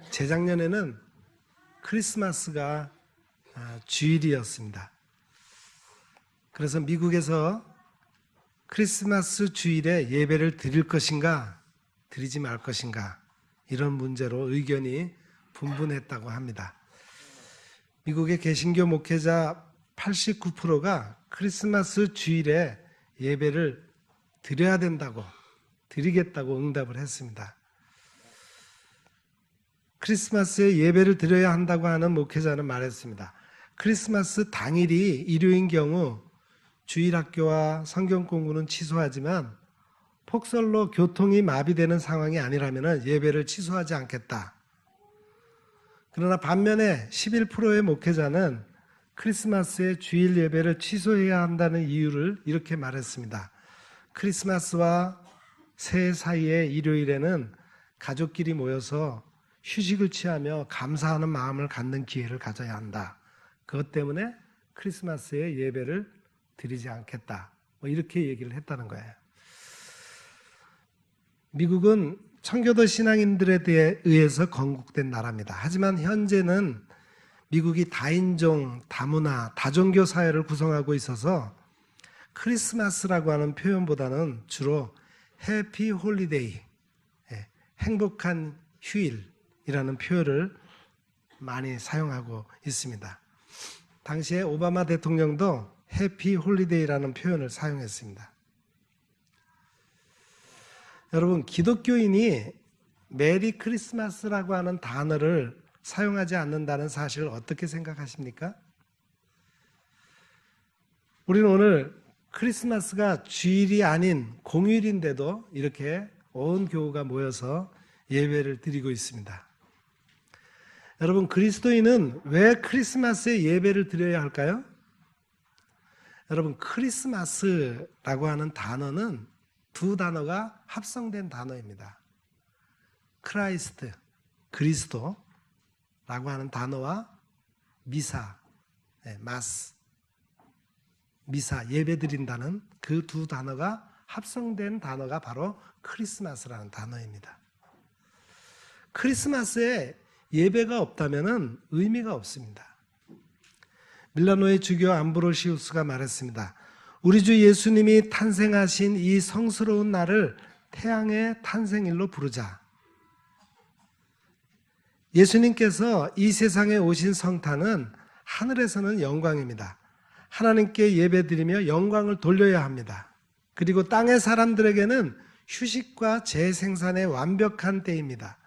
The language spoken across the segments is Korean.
재작년에는 크리스마스가 주일이었습니다. 그래서 미국에서 크리스마스 주일에 예배를 드릴 것인가 드리지 말 것인가 이런 문제로 의견이 분분했다고 합니다. 미국의 개신교 목회자 89%가 크리스마스 주일에 예배를 드려야 된다고, 드리겠다고 응답을 했습니다. 크리스마스에 예배를 드려야 한다고 하는 목회자는 말했습니다. 크리스마스 당일이 일요인 경우 주일학교와 성경 공부는 취소하지만 폭설로 교통이 마비되는 상황이 아니라면 예배를 취소하지 않겠다. 그러나 반면에 11%의 목회자는 크리스마스에 주일 예배를 취소해야 한다는 이유를 이렇게 말했습니다. 크리스마스와 새해 사이의 일요일에는 가족끼리 모여서 휴식을 취하며 감사하는 마음을 갖는 기회를 가져야 한다. 그것 때문에 크리스마스에 예배를 드리지 않겠다. 이렇게 얘기를 했다는 거예요. 미국은 청교도 신앙인들에 의해서 건국된 나라입니다. 하지만 현재는 미국이 다인종, 다문화, 다종교 사회를 구성하고 있어서 크리스마스라고 하는 표현보다는 주로 해피 홀리데이, 행복한 휴일이라는 표현을 많이 사용하고 있습니다. 당시에 오바마 대통령도 해피 홀리데이라는 표현을 사용했습니다. 여러분, 기독교인이 메리 크리스마스라고 하는 단어를 사용하지 않는다는 사실을 어떻게 생각하십니까? 우리는 오늘 크리스마스가 주일이 아닌 공휴일인데도 이렇게 온 교우가 모여서 예배를 드리고 있습니다. 여러분, 그리스도인은 왜 크리스마스에 예배를 드려야 할까요? 여러분, 크리스마스라고 하는 단어는 두 단어가 합성된 단어입니다. 크라이스트, 그리스도라고 하는 단어와 미사, 마스, 미사, 예배 드린다는 그 두 단어가 합성된 단어가 바로 크리스마스라는 단어입니다. 크리스마스에 예배가 없다면 의미가 없습니다. 밀라노의 주교 암브로시우스가 말했습니다. 우리 주 예수님이 탄생하신 이 성스러운 날을 태양의 탄생일로 부르자. 예수님께서 이 세상에 오신 성탄은 하늘에서는 영광입니다. 하나님께 예배드리며 영광을 돌려야 합니다. 그리고 땅의 사람들에게는 휴식과 재생산의 완벽한 때입니다.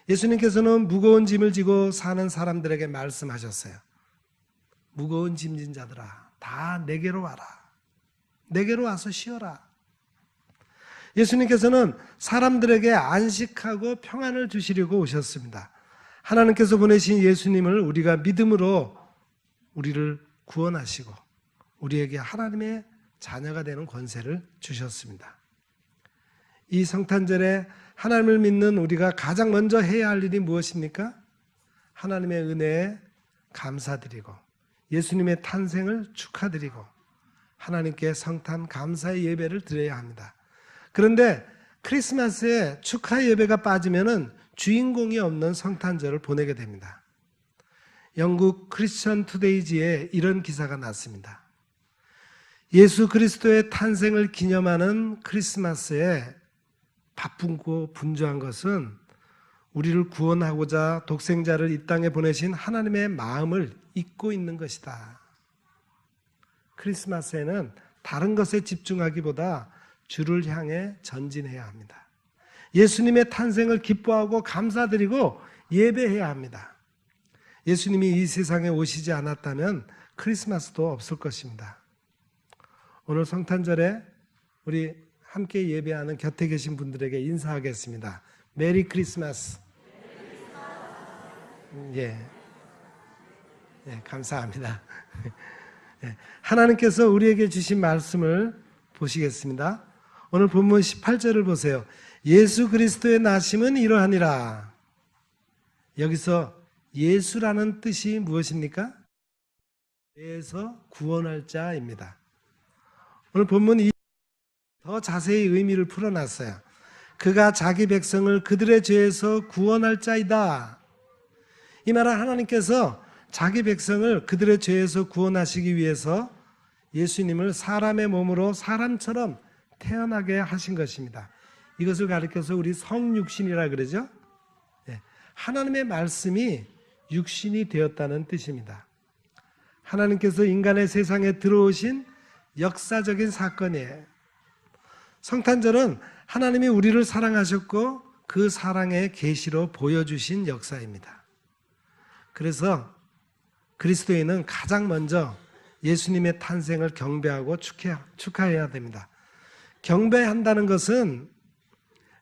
예수님께서는 무거운 짐을 지고 사는 사람들에게 말씀하셨어요. 무거운 짐진 자들아, 다 내게로 와라. 내게로 와서 쉬어라. 예수님께서는 사람들에게 안식하고 평안을 주시려고 오셨습니다. 하나님께서 보내신 예수님을 우리가 믿음으로 우리를 구원하시고 우리에게 하나님의 자녀가 되는 권세를 주셨습니다. 이 성탄절에 하나님을 믿는 우리가 가장 먼저 해야 할 일이 무엇입니까? 하나님의 은혜에 감사드리고 예수님의 탄생을 축하드리고 하나님께 성탄 감사의 예배를 드려야 합니다. 그런데 크리스마스에 축하 예배가 빠지면은 주인공이 없는 성탄절을 보내게 됩니다. 영국 크리스천 투데이지에 이런 기사가 났습니다. 예수 그리스도의 탄생을 기념하는 크리스마스에 바쁘고 분주한 것은 우리를 구원하고자 독생자를 이 땅에 보내신 하나님의 마음을 잊고 있는 것이다. 크리스마스에는 다른 것에 집중하기보다 주를 향해 전진해야 합니다. 예수님의 탄생을 기뻐하고 감사드리고 예배해야 합니다. 예수님이 이 세상에 오시지 않았다면 크리스마스도 없을 것입니다. 오늘 성탄절에 우리 함께 예배하는 곁에 계신 분들에게 인사하겠습니다. 메리 크리스마스. 예, 감사합니다. 하나님께서 우리에게 주신 말씀을 보시겠습니다. 오늘 본문 18절을 보세요. 예수 그리스도의 나심은 이러하니라. 여기서 예수라는 뜻이 무엇입니까? 죄에서 구원할 자입니다. 오늘 본문이 더 자세히 의미를 풀어놨어요. 그가 자기 백성을 그들의 죄에서 구원할 자이다. 이 말은 하나님께서 자기 백성을 그들의 죄에서 구원하시기 위해서 예수님을 사람의 몸으로 사람처럼 태어나게 하신 것입니다. 이것을 가리켜서 우리 성육신이라 그러죠. 하나님의 말씀이 육신이 되었다는 뜻입니다. 하나님께서 인간의 세상에 들어오신 역사적인 사건이에요. 성탄절은 하나님이 우리를 사랑하셨고 그 사랑의 계시로 보여주신 역사입니다. 그래서 그리스도인은 가장 먼저 예수님의 탄생을 경배하고 축하해야 됩니다. 경배한다는 것은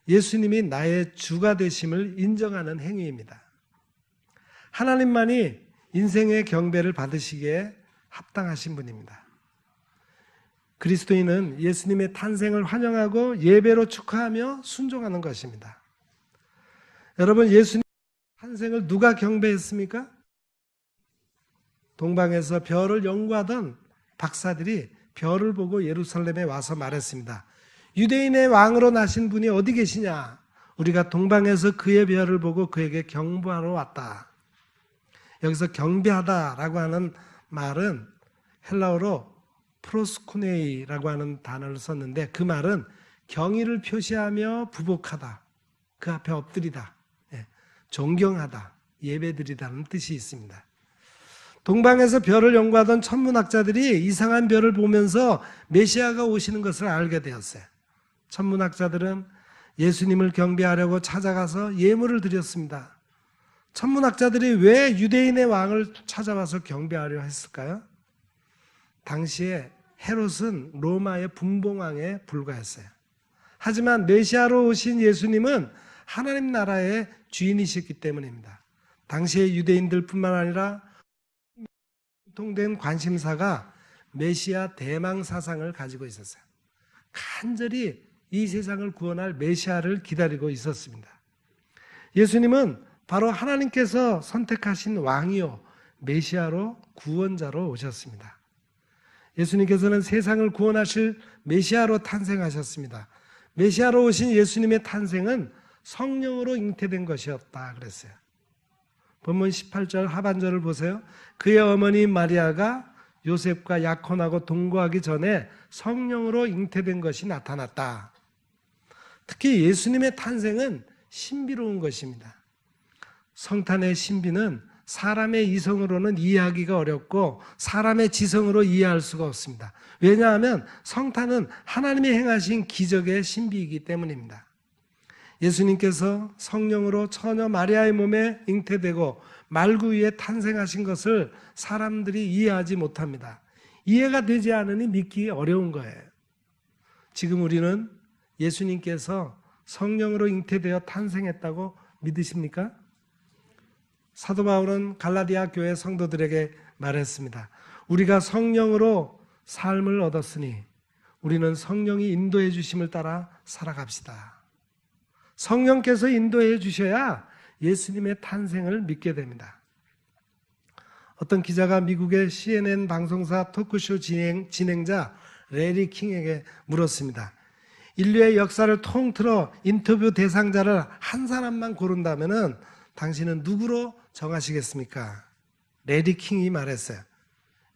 예수님이 나의 주가 되심을 인정하는 행위입니다. 하나님만이 인생의 경배를 받으시기에 합당하신 분입니다. 그리스도인은 예수님의 탄생을 환영하고 예배로 축하하며 순종하는 것입니다. 여러분, 예수님의 탄생을 누가 경배했습니까? 동방에서 별을 연구하던 박사들이 별을 보고 예루살렘에 와서 말했습니다. 유대인의 왕으로 나신 분이 어디 계시냐? 우리가 동방에서 그의 별을 보고 그에게 경배하러 왔다. 여기서 경배하다라고 하는 말은 헬라어로 프로스쿠네이라고 하는 단어를 썼는데 그 말은 경의를 표시하며 부복하다, 그 앞에 엎드리다, 존경하다, 예배드리다는 뜻이 있습니다. 동방에서 별을 연구하던 천문학자들이 이상한 별을 보면서 메시아가 오시는 것을 알게 되었어요. 천문학자들은 예수님을 경배하려고 찾아가서 예물을 드렸습니다. 천문학자들이 왜 유대인의 왕을 찾아와서 경배하려 했을까요? 당시에 헤롯은 로마의 분봉왕에 불과했어요. 하지만 메시아로 오신 예수님은 하나님 나라의 주인이셨기 때문입니다. 당시의 유대인들뿐만 아니라 공통된 관심사가 메시아 대망 사상을 가지고 있었어요. 간절히 이 세상을 구원할 메시아를 기다리고 있었습니다. 예수님은 바로 하나님께서 선택하신 왕이요 메시아로 구원자로 오셨습니다. 예수님께서는 세상을 구원하실 메시아로 탄생하셨습니다. 메시아로 오신 예수님의 탄생은 성령으로 잉태된 것이었다 그랬어요. 본문 18절 하반절을 보세요. 그의 어머니 마리아가 요셉과 약혼하고 동거하기 전에 성령으로 잉태된 것이 나타났다. 특히 예수님의 탄생은 신비로운 것입니다. 성탄의 신비는 사람의 이성으로는 이해하기가 어렵고 사람의 지성으로 이해할 수가 없습니다. 왜냐하면 성탄은 하나님이 행하신 기적의 신비이기 때문입니다. 예수님께서 성령으로 처녀 마리아의 몸에 잉태되고 말구 위에 탄생하신 것을 사람들이 이해하지 못합니다. 이해가 되지 않으니 믿기 어려운 거예요. 지금 우리는 예수님께서 성령으로 잉태되어 탄생했다고 믿으십니까? 사도 바울은 갈라디아 교회 성도들에게 말했습니다. 우리가 성령으로 삶을 얻었으니 우리는 성령이 인도해 주심을 따라 살아갑시다. 성령께서 인도해 주셔야 예수님의 탄생을 믿게 됩니다. 어떤 기자가 미국의 CNN 방송사 토크쇼 진행자 레리 킹에게 물었습니다. 인류의 역사를 통틀어 인터뷰 대상자를 한 사람만 고른다면 당신은 누구로 정하시겠습니까? 레리 킹이 말했어요.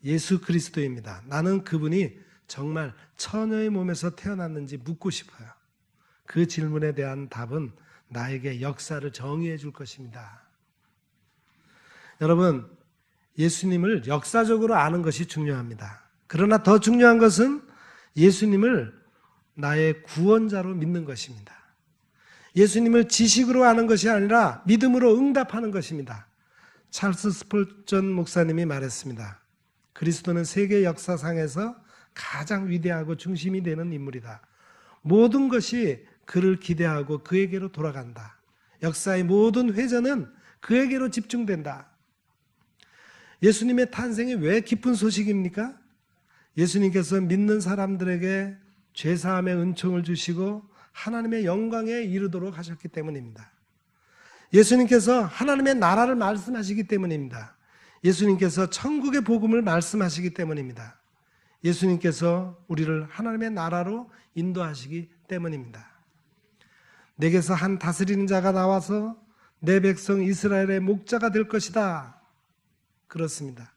예수 그리스도입니다. 나는 그분이 정말 처녀의 몸에서 태어났는지 묻고 싶어요. 그 질문에 대한 답은 나에게 역사를 정의해 줄 것입니다. 여러분, 예수님을 역사적으로 아는 것이 중요합니다. 그러나 더 중요한 것은 예수님을 나의 구원자로 믿는 것입니다. 예수님을 지식으로 아는 것이 아니라 믿음으로 응답하는 것입니다. 찰스 스폴전 목사님이 말했습니다. 그리스도는 세계 역사상에서 가장 위대하고 중심이 되는 인물이다. 모든 것이 그를 기대하고 그에게로 돌아간다. 역사의 모든 회전은 그에게로 집중된다. 예수님의 탄생이 왜 기쁜 소식입니까? 예수님께서 믿는 사람들에게 죄사함의 은총을 주시고 하나님의 영광에 이르도록 하셨기 때문입니다. 예수님께서 하나님의 나라를 말씀하시기 때문입니다. 예수님께서 천국의 복음을 말씀하시기 때문입니다. 예수님께서 우리를 하나님의 나라로 인도하시기 때문입니다. 내게서 한 다스리는 자가 나와서 내 백성 이스라엘의 목자가 될 것이다. 그렇습니다.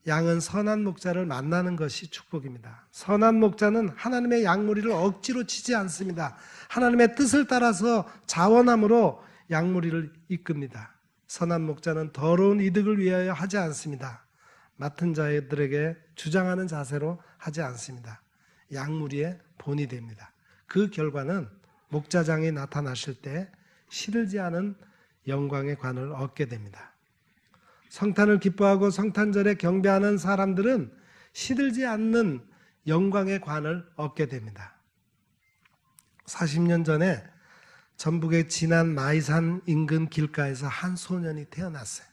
양은 선한 목자를 만나는 것이 축복입니다. 선한 목자는 하나님의 양무리를 억지로 치지 않습니다. 하나님의 뜻을 따라서 자원함으로 양무리를 이끕니다. 선한 목자는 더러운 이득을 위하여 하지 않습니다. 맡은 자들에게 주장하는 자세로 하지 않습니다. 양무리의 본이 됩니다. 그 결과는 목자장이 나타나실 때 시들지 않은 영광의 관을 얻게 됩니다. 성탄을 기뻐하고 성탄절에 경배하는 사람들은 시들지 않는 영광의 관을 얻게 됩니다. 40년 전에 전북의 진안 마이산 인근 길가에서 한 소년이 태어났어요.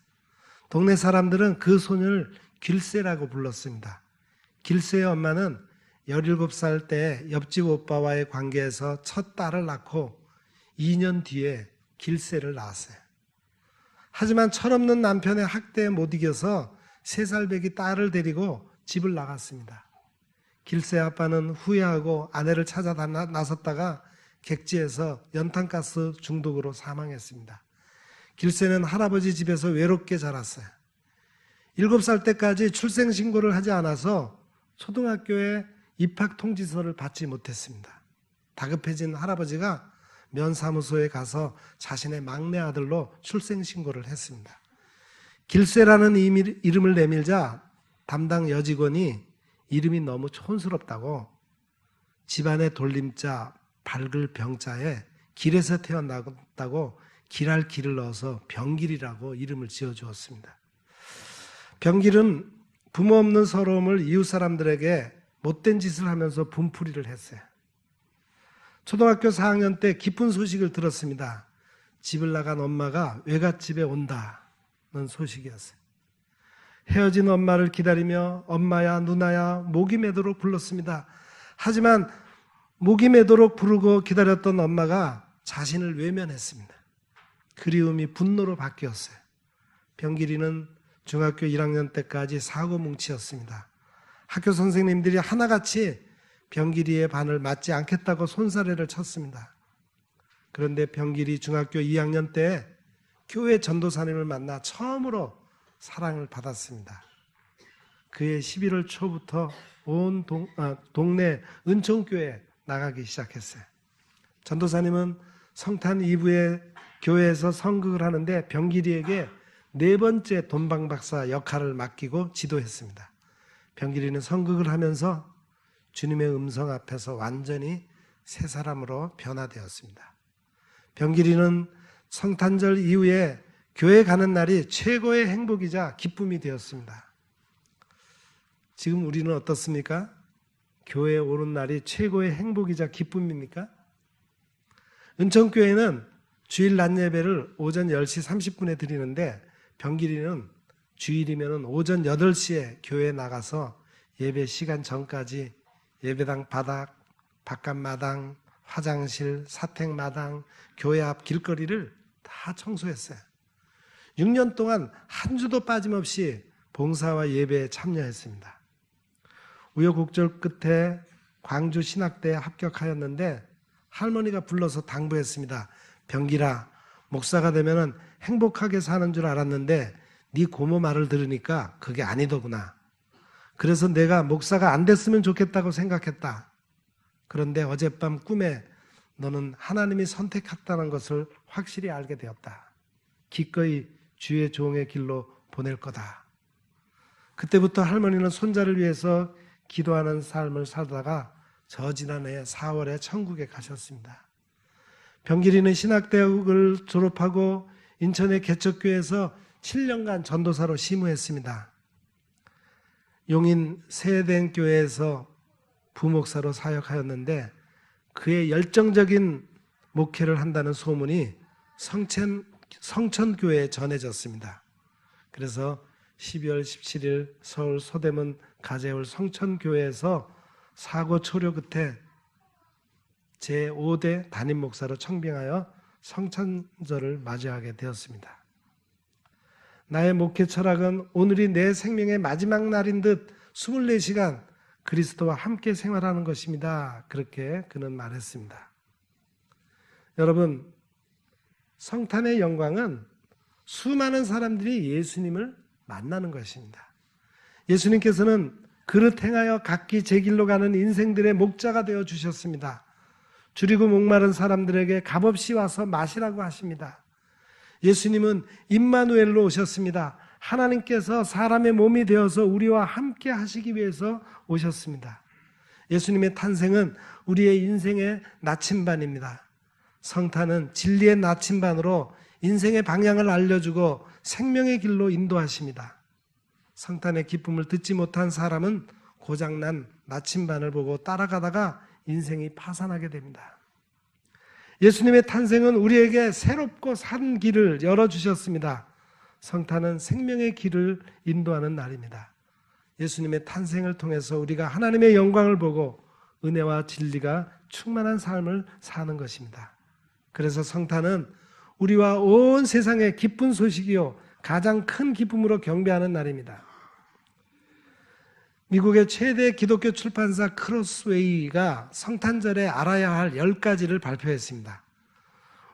동네 사람들은 그 소년을 길새라고 불렀습니다. 길새의 엄마는 17살 때 옆집 오빠와의 관계에서 첫 딸을 낳고 2년 뒤에 길새를 낳았어요. 하지만 철없는 남편의 학대에 못 이겨서 3살배기 딸을 데리고 집을 나갔습니다. 길새 아빠는 후회하고 아내를 찾아 나섰다가 객지에서 연탄가스 중독으로 사망했습니다. 길새는 할아버지 집에서 외롭게 자랐어요. 7살 때까지 출생신고를 하지 않아서 초등학교에 입학통지서를 받지 못했습니다. 다급해진 할아버지가 면사무소에 가서 자신의 막내 아들로 출생신고를 했습니다. 길새라는 이름을 내밀자 담당 여직원이 이름이 너무 촌스럽다고 집안의 돌림자 밝을 병자에 길에서 태어났다고 길할 길을 넣어서 병길이라고 이름을 지어주었습니다. 병길은 부모 없는 서러움을 이웃 사람들에게 못된 짓을 하면서 분풀이를 했어요. 초등학교 4학년 때 기쁜 소식을 들었습니다. 집을 나간 엄마가 외갓집에 온다는 소식이었어요. 헤어진 엄마를 기다리며 엄마야 누나야 목이 메도록 불렀습니다. 하지만 목이 메도록 부르고 기다렸던 엄마가 자신을 외면했습니다. 그리움이 분노로 바뀌었어요. 병길이는 중학교 1학년 때까지 사고뭉치였습니다. 학교 선생님들이 하나같이 병길이의 반을 맞지 않겠다고 손사래를 쳤습니다. 그런데 병길이 중학교 2학년 때 교회 전도사님을 만나 처음으로 사랑을 받았습니다. 그해 11월 초부터 온 동네 은총교회에 나가기 시작했어요. 전도사님은 성탄 이브에 교회에서 성극을 하는데 병길이에게 4번째 돈방박사 역할을 맡기고 지도했습니다. 병길이는 성극을 하면서 주님의 음성 앞에서 완전히 새 사람으로 변화되었습니다. 병길이는 성탄절 이후에 교회 가는 날이 최고의 행복이자 기쁨이 되었습니다. 지금 우리는 어떻습니까? 교회에 오는 날이 최고의 행복이자 기쁨입니까? 은총교회는 주일 낮 예배를 오전 10시 30분에 드리는데 병길이는 주일이면 오전 8시에 교회에 나가서 예배 시간 전까지 예배당 바닥, 바깥마당, 화장실, 사택마당, 교회 앞 길거리를 다 청소했어요. 6년 동안 한 주도 빠짐없이 봉사와 예배에 참여했습니다. 우여곡절 끝에 광주 신학대에 합격하였는데 할머니가 불러서 당부했습니다. 병길아, 목사가 되면 행복하게 사는 줄 알았는데 네 고모 말을 들으니까 그게 아니더구나. 그래서 내가 목사가 안 됐으면 좋겠다고 생각했다. 그런데 어젯밤 꿈에 너는 하나님이 선택했다는 것을 확실히 알게 되었다. 기꺼이 주의 종의 길로 보낼 거다. 그때부터 할머니는 손자를 위해서 기도하는 삶을 살다가 저 지난해 4월에 천국에 가셨습니다. 병길이는 신학대학을 졸업하고 인천의 개척교회에서 7년간 전도사로 심우했습니다. 용인 세대교회에서 부목사로 사역하였는데 그의 열정적인 목회를 한다는 소문이 성천교회에 전해졌습니다. 그래서 12월 17일 서울 서대문 가재울 성천교회에서 사고 초려 끝에 제5대 담임 목사로 청빙하여 성천절을 맞이하게 되었습니다. 나의 목회 철학은 오늘이 내 생명의 마지막 날인 듯 24시간 그리스도와 함께 생활하는 것입니다. 그렇게 그는 말했습니다. 여러분, 성탄의 영광은 수많은 사람들이 예수님을 만나는 것입니다. 예수님께서는 그릇 행하여 각기 제 길로 가는 인생들의 목자가 되어 주셨습니다. 줄이고 목마른 사람들에게 값없이 와서 마시라고 하십니다. 예수님은 임마누엘로 오셨습니다. 하나님께서 사람의 몸이 되어서 우리와 함께 하시기 위해서 오셨습니다. 예수님의 탄생은 우리의 인생의 나침반입니다. 성탄은 진리의 나침반으로 인생의 방향을 알려주고 생명의 길로 인도하십니다. 성탄의 기쁨을 듣지 못한 사람은 고장난 나침반을 보고 따라가다가 인생이 파산하게 됩니다. 예수님의 탄생은 우리에게 새롭고 산 길을 열어주셨습니다. 성탄은 생명의 길을 인도하는 날입니다. 예수님의 탄생을 통해서 우리가 하나님의 영광을 보고 은혜와 진리가 충만한 삶을 사는 것입니다. 그래서 성탄은 우리와 온 세상의 기쁜 소식이요 가장 큰 기쁨으로 경배하는 날입니다. 미국의 최대 기독교 출판사 크로스웨이가 성탄절에 알아야 할 10가지를 발표했습니다.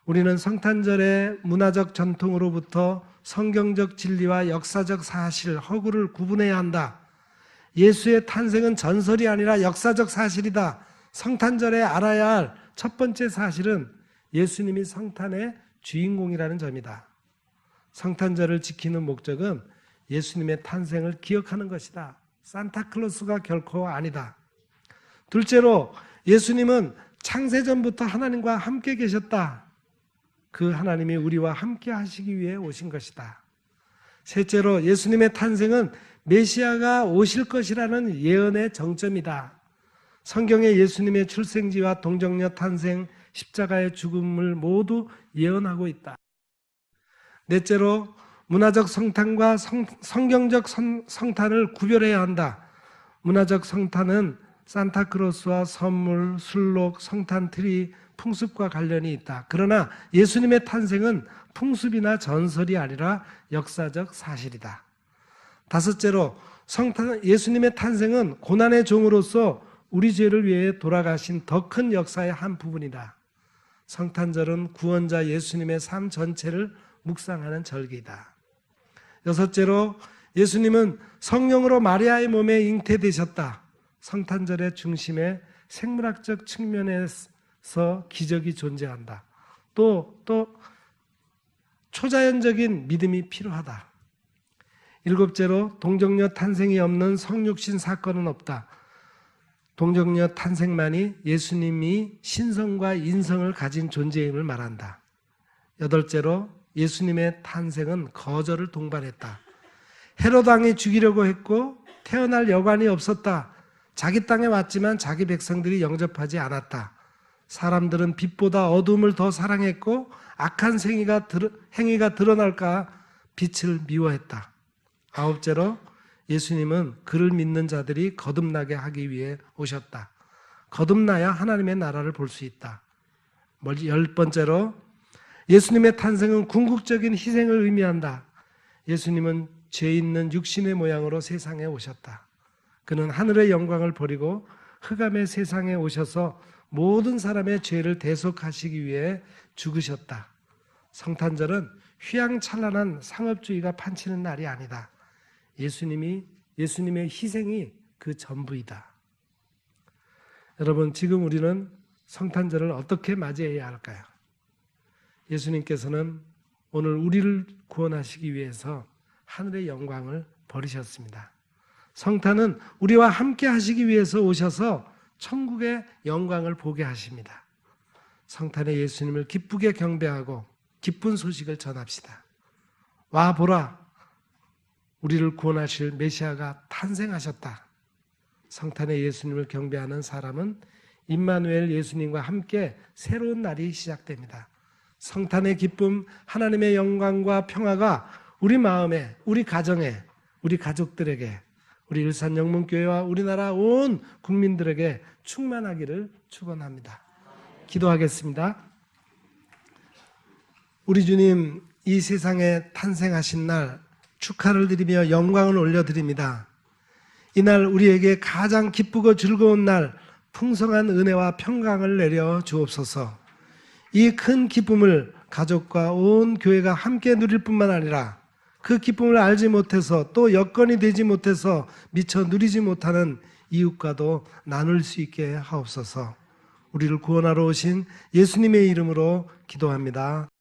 우리는 성탄절의 문화적 전통으로부터 성경적 진리와 역사적 사실, 허구를 구분해야 한다. 예수의 탄생은 전설이 아니라 역사적 사실이다. 성탄절에 알아야 할 첫 번째 사실은 예수님이 성탄의 주인공이라는 점이다. 성탄절을 지키는 목적은 예수님의 탄생을 기억하는 것이다. 산타클로스가 결코 아니다. 둘째로 예수님은 창세전부터 하나님과 함께 계셨다. 그 하나님이 우리와 함께 하시기 위해 오신 것이다. 셋째로 예수님의 탄생은 메시아가 오실 것이라는 예언의 정점이다. 성경의 예수님의 출생지와 동정녀 탄생, 십자가의 죽음을 모두 예언하고 있다. 넷째로 문화적 성탄과 성경적 성탄을 구별해야 한다. 문화적 성탄은 산타크로스와 선물, 술록, 성탄트리, 풍습과 관련이 있다. 그러나 예수님의 탄생은 풍습이나 전설이 아니라 역사적 사실이다. 다섯째로 예수님의 탄생은 고난의 종으로서 우리 죄를 위해 돌아가신 더 큰 역사의 한 부분이다. 성탄절은 구원자 예수님의 삶 전체를 묵상하는 절기이다. 여섯째로 예수님은 성령으로 마리아의 몸에 잉태되셨다. 성탄절의 중심에 생물학적 측면에서 기적이 존재한다. 또 초자연적인 믿음이 필요하다. 일곱째로 동정녀 탄생이 없는 성육신 사건은 없다. 동정녀 탄생만이 예수님이 신성과 인성을 가진 존재임을 말한다. 여덟째로 예수님의 탄생은 거절을 동반했다. 헤롯 왕이 죽이려고 했고 태어날 여관이 없었다. 자기 땅에 왔지만 자기 백성들이 영접하지 않았다. 사람들은 빛보다 어둠을 더 사랑했고 악한 행위가 드러날까 빛을 미워했다. 아홉째로 예수님은 그를 믿는 자들이 거듭나게 하기 위해 오셨다. 거듭나야 하나님의 나라를 볼 수 있다. 10번째로 예수님의 탄생은 궁극적인 희생을 의미한다. 예수님은 죄 있는 육신의 모양으로 세상에 오셨다. 그는 하늘의 영광을 버리고 흑암의 세상에 오셔서 모든 사람의 죄를 대속하시기 위해 죽으셨다. 성탄절은 휘황찬란한 상업주의가 판치는 날이 아니다. 예수님의 희생이 그 전부이다. 여러분, 지금 우리는 성탄절을 어떻게 맞이해야 할까요? 예수님께서는 오늘 우리를 구원하시기 위해서 하늘의 영광을 버리셨습니다. 성탄은 우리와 함께 하시기 위해서 오셔서 천국의 영광을 보게 하십니다. 성탄의 예수님을 기쁘게 경배하고 기쁜 소식을 전합시다. 와 보라, 우리를 구원하실 메시아가 탄생하셨다. 성탄의 예수님을 경배하는 사람은 임마누엘 예수님과 함께 새로운 날이 시작됩니다. 성탄의 기쁨, 하나님의 영광과 평화가 우리 마음에, 우리 가정에, 우리 가족들에게, 우리 일산영문교회와 우리나라 온 국민들에게 충만하기를 축원합니다. 기도하겠습니다. 우리 주님, 이 세상에 탄생하신 날 축하를 드리며 영광을 올려드립니다. 이날 우리에게 가장 기쁘고 즐거운 날, 풍성한 은혜와 평강을 내려 주옵소서. 이 큰 기쁨을 가족과 온 교회가 함께 누릴 뿐만 아니라 그 기쁨을 알지 못해서 또 여건이 되지 못해서 미처 누리지 못하는 이웃과도 나눌 수 있게 하옵소서. 우리를 구원하러 오신 예수님의 이름으로 기도합니다.